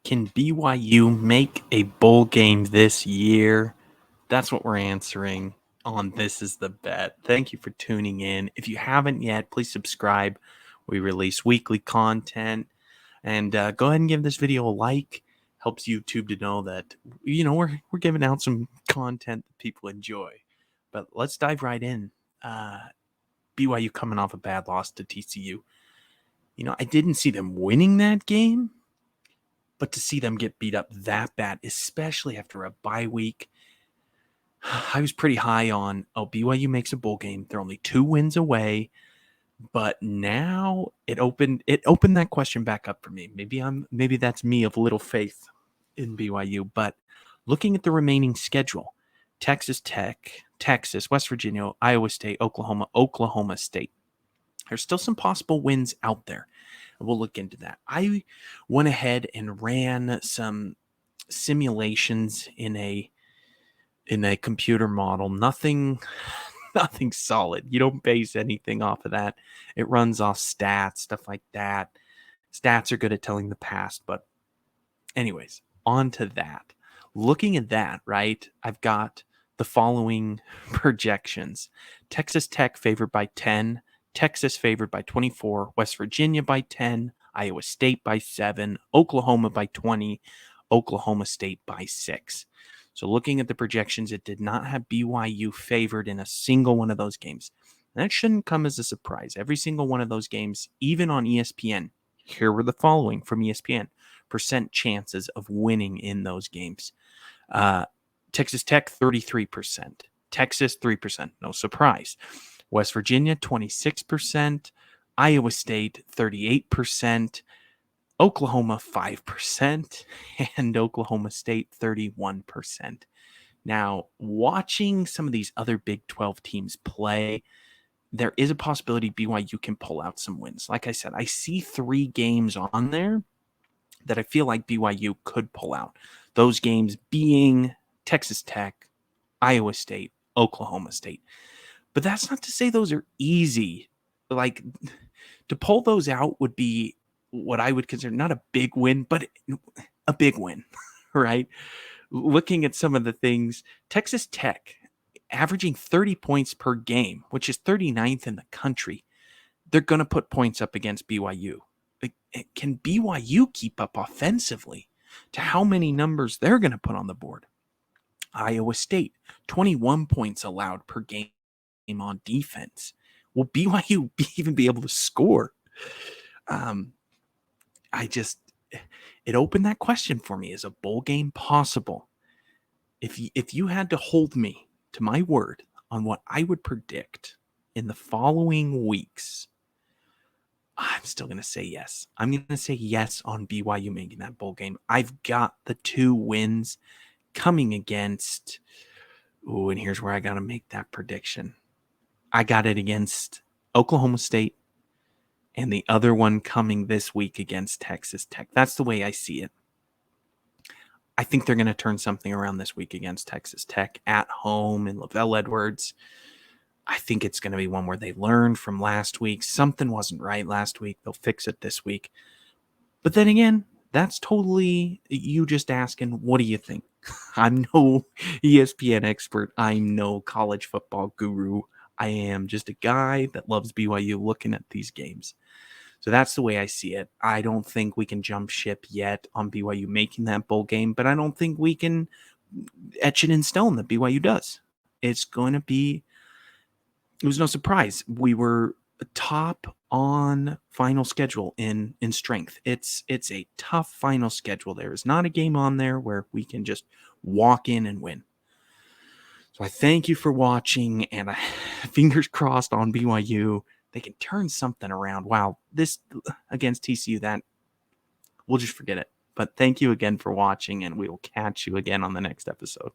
Can BYU make a bowl game this year? That's what we're answering on This Is the Bet. Thank you for tuning in. If you haven't yet, please subscribe. We release weekly content. And go ahead and give this video a like. Helps YouTube to know that, we're giving out some content that people enjoy. But let's dive right in. BYU coming off a bad loss to TCU. I didn't see them winning that game, but to see them get beat up that bad, especially after a bye week, I was pretty high on, BYU makes a bowl game. They're only 2 wins away. But now it opened that question back up for me. Maybe that's me of little faith in BYU. But looking at the remaining schedule, Texas Tech, Texas, West Virginia, Iowa State, Oklahoma State. There's still some possible wins out there. We'll look into that. I went ahead and ran some simulations in a computer model. Nothing solid. You don't base anything off of that. It runs off stats, stuff like that. Stats are good at telling the past, but anyways, on to that. Looking at that, right, I've got the following projections. Texas Tech favored by 10, Texas favored by 24, West Virginia by 10, Iowa State by 7, Oklahoma by 20, Oklahoma State by 6. So looking at the projections, it did not have BYU favored in a single one of those games. And that shouldn't come as a surprise. Every single one of those games, even on ESPN, here were the following from ESPN, percent chances of winning in those games. Texas Tech, 33%. Texas, 3%. No surprise. West Virginia, 26%. Iowa State, 38%. Oklahoma, 5%, and Oklahoma State, 31%. Now, watching some of these other Big 12 teams play, there is a possibility BYU can pull out some wins. Like I said, I see 3 games on there that I feel like BYU could pull out. Those games being Texas Tech, Iowa State, Oklahoma State. But that's not to say those are easy. Like, to pull those out would be what I would consider not a big win, but a big win, right? Looking at some of the things, Texas Tech averaging 30 points per game, which is 39th in the country. They're going to put points up against BYU. Can BYU keep up offensively to how many numbers they're going to put on the board? Iowa State, 21 points allowed per game on defense. Will BYU even be able to score? It opened that question for me. Is a bowl game possible? If you had to hold me to my word on what I would predict in the following weeks, I'm still going to say yes. I'm going to say yes on BYU making that bowl game. I've got the 2 wins coming against, and here's where I got to make that prediction. I got it against Oklahoma State, and the other one coming this week against Texas Tech. That's the way I see it. I think they're going to turn something around this week against Texas Tech at home in Lavelle Edwards. I think it's going to be one where they learned from last week. Something wasn't right last week. They'll fix it this week. But then again, that's totally you just asking, what do you think? I'm no ESPN expert. I'm no college football guru. I am just a guy that loves BYU looking at these games. So that's the way I see it. I don't think we can jump ship yet on BYU making that bowl game, but I don't think we can etch it in stone that BYU does. It was no surprise. We were top on final schedule in strength. It's a tough final schedule. There is not a game on there where we can just walk in and win. So I thank you for watching, and fingers crossed on BYU. They can turn something around. Wow, this against TCU, that we'll just forget it. But thank you again for watching, and we will catch you again on the next episode.